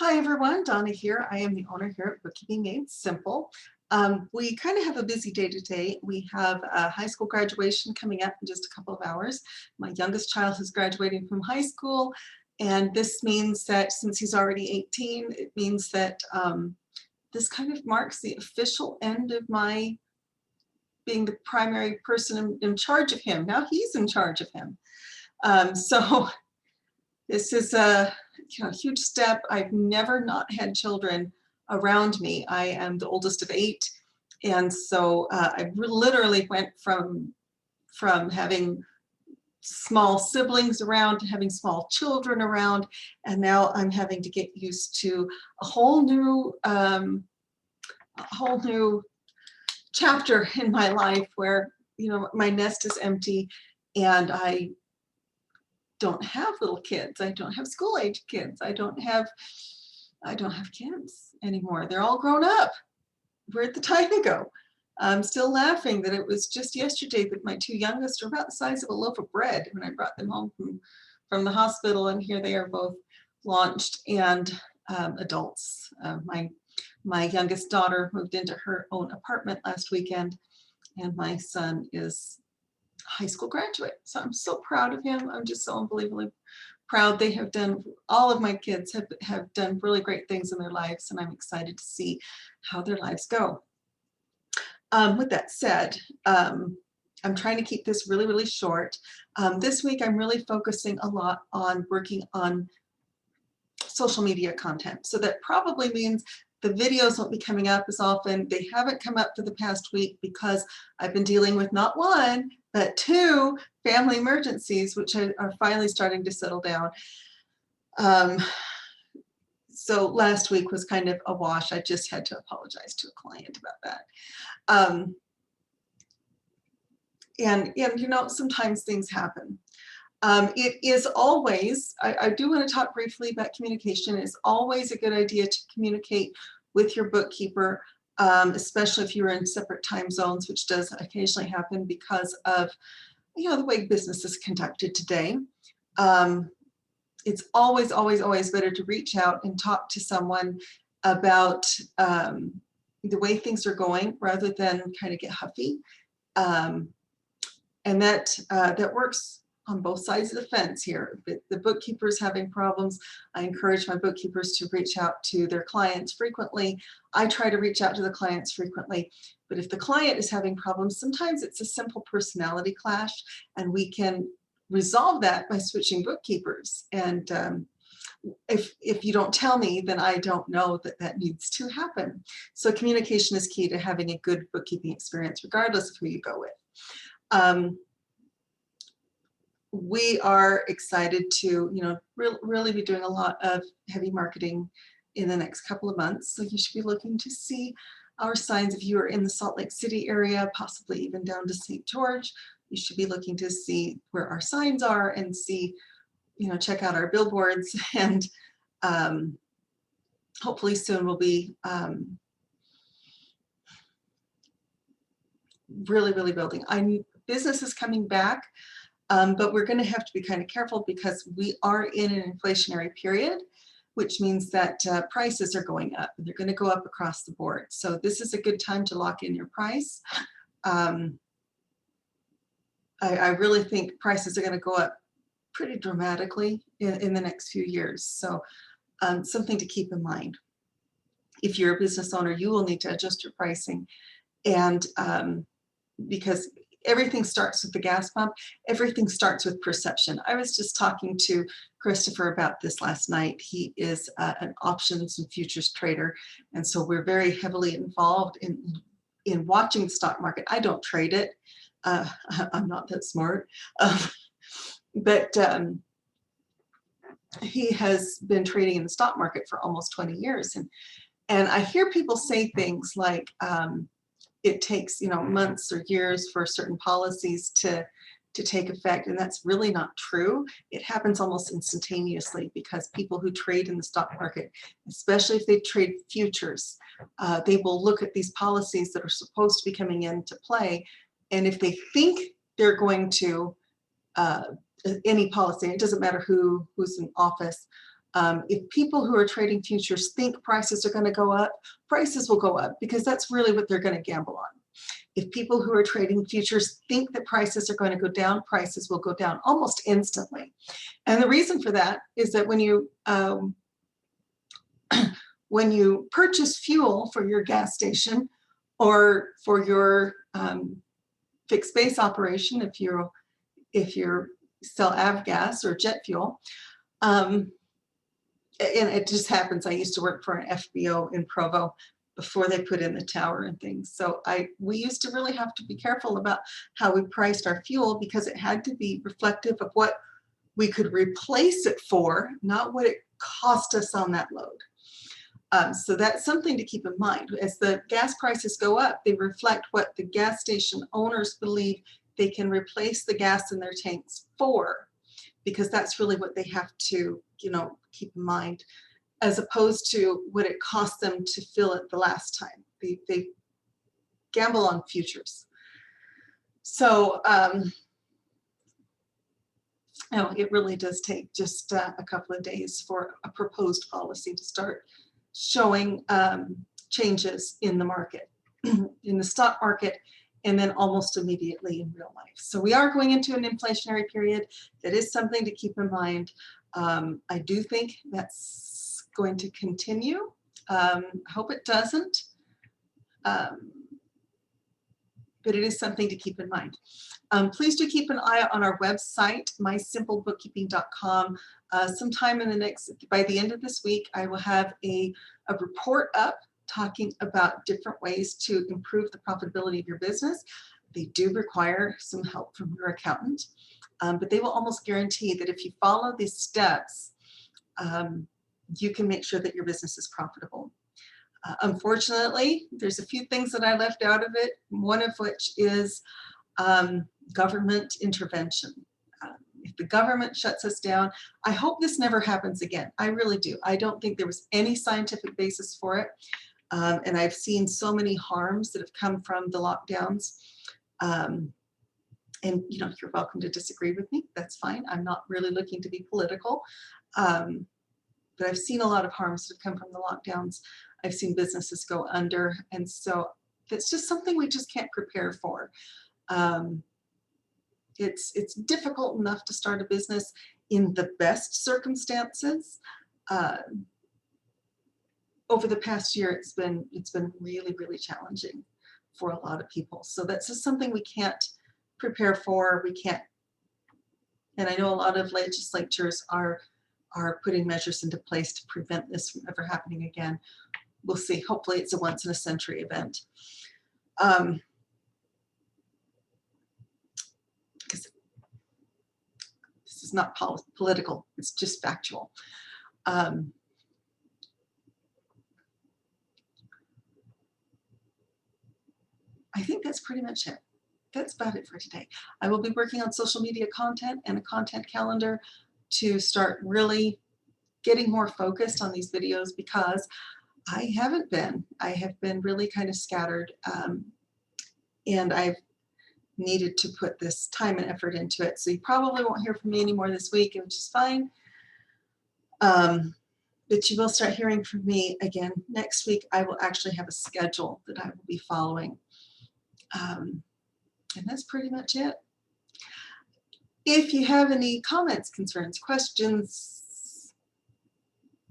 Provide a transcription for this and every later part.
Hi everyone, Donna here. I am the owner here at Bookkeeping Made Simple. We kind of have a busy day today. We have a high school graduation coming up in just a couple of hours. My youngest child is graduating from high school, and this means that since he's already 18, it means that this kind of marks the official end of my being the primary person in charge of him. Now he's in charge of him. So this is a huge step. I've never not had children around me. I am the oldest of 8, and so I literally went from having small siblings around to having small children around, and now I'm having to get used to a whole new chapter in my life where my nest is empty, and I don't have little kids. I don't have school-age kids. I don't have kids anymore. They're all grown up. Where'd the time go? I'm still laughing that it was just yesterday that my 2 youngest are about the size of a loaf of bread when I brought them home from the hospital, and here they are both launched and adults. My youngest daughter moved into her own apartment last weekend, and my son is high school graduate. So I'm so proud of him. I'm just so unbelievably proud. They have done, all of my kids have done really great things in their lives, and I'm excited to see how their lives go. With that said, I'm trying to keep this really, really short. This week I'm really focusing a lot on working on social media content. So that probably means the videos won't be coming up as often. They haven't come up for the past week because I've been dealing with not 1, but 2 family emergencies, which are finally starting to settle down. So last week was kind of a wash. I just had to apologize to a client about that. And sometimes things happen. It is always, I do want to talk briefly about communication. It's always a good idea to communicate with your bookkeeper, especially if you're in separate time zones, which does occasionally happen because of the way business is conducted today. It's always, always, always better to reach out and talk to someone about the way things are going rather than kind of get huffy. And that works on both sides of the fence here. If the bookkeeper is having problems, I encourage my bookkeepers to reach out to their clients frequently. I try to reach out to the clients frequently. But if the client is having problems, sometimes it's a simple personality clash, and we can resolve that by switching bookkeepers. And if you don't tell me, then I don't know that needs to happen. So communication is key to having a good bookkeeping experience, regardless of who you go with. We are excited to, really be doing a lot of heavy marketing in the next couple of months. So you should be looking to see our signs. If you are in the Salt Lake City area, possibly even down to St. George, you should be looking to see where our signs are and see, check out our billboards. And hopefully soon we'll be really, really building. Business is coming back. But we're going to have to be kind of careful because we are in an inflationary period, which means that prices are going up, and they're going to go up across the board. So this is a good time to lock in your price. I really think prices are going to go up pretty dramatically in the next few years. So something to keep in mind. If you're a business owner, you will need to adjust your pricing, and because everything starts with the gas pump. Everything starts with perception. I was just talking to Christopher about this last night. He is an options and futures trader, and so we're very heavily involved in watching the stock market. I don't trade it. I'm not that smart, but he has been trading in the stock market for almost 20 years, and I hear people say things like, it takes months or years for certain policies to take effect, and that's really not true. It happens almost instantaneously because people who trade in the stock market, especially if they trade futures, they will look at these policies that are supposed to be coming into play, and if they think they're going to any policy, it doesn't matter who's in office, If people who are trading futures think prices are going to go up, prices will go up because that's really what they're going to gamble on. If people who are trading futures think that prices are going to go down, prices will go down almost instantly. And the reason for that is that when you purchase fuel for your gas station or for your fixed base operation, if you sell avgas or jet fuel, and it just happens, I used to work for an FBO in Provo before they put in the tower and things. So we used to really have to be careful about how we priced our fuel because it had to be reflective of what we could replace it for, not what it cost us on that load. So that's something to keep in mind. As the gas prices go up, they reflect what the gas station owners believe they can replace the gas in their tanks for, because that's really what they have to, keep in mind, as opposed to what it cost them to fill it the last time. They gamble on futures. So it really does take just a couple of days for a proposed policy to start showing changes in the market, in the stock market, and then almost immediately in real life. So we are going into an inflationary period. That is something to keep in mind. I do think that's going to continue. I hope it doesn't, but it is something to keep in mind. Please do keep an eye on our website, mysimplebookkeeping.com. Sometime by the end of this week, I will have a report up talking about different ways to improve the profitability of your business. They do require some help from your accountant, but they will almost guarantee that if you follow these steps, you can make sure that your business is profitable. Unfortunately, there's a few things that I left out of it, one of which is government intervention. If the government shuts us down, I hope this never happens again. I really do. I don't think there was any scientific basis for it. And I've seen so many harms that have come from the lockdowns. And you're welcome to disagree with me. That's fine. I'm not really looking to be political. But I've seen a lot of harms that have come from the lockdowns. I've seen businesses go under. And so it's just something we just can't prepare for. It's difficult enough to start a business in the best circumstances. Over the past year, it's been really, really challenging for a lot of people. So that's just something we can't prepare for. We can't, and I know a lot of legislatures are putting measures into place to prevent this from ever happening again. We'll see. Hopefully it's a once in a century event. Because this is not political, it's just factual. I think that's pretty much it. That's about it for today. I will be working on social media content and a content calendar to start really getting more focused on these videos because I have been really kind of scattered, and I've needed to put this time and effort into it. So you probably won't hear from me anymore this week, which is fine. But you will start hearing from me again next week. I will actually have a schedule that I will be following. And that's pretty much it. If you have any comments, concerns, questions,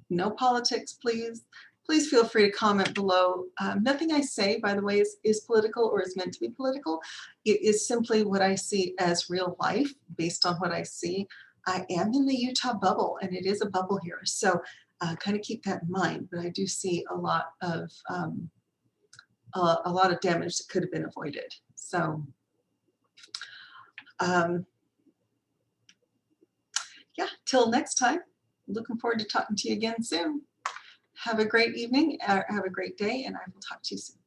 no politics, please feel free to comment below. Nothing I say, by the way, is political or is meant to be political. It is simply what I see as real life based on what I see. I am in the Utah bubble, and it is a bubble here. So kind of keep that in mind. But I do see a lot of damage that could have been avoided. So yeah, till next time, looking forward to talking to you again soon. Have a great evening, have a great day, and I will talk to you soon.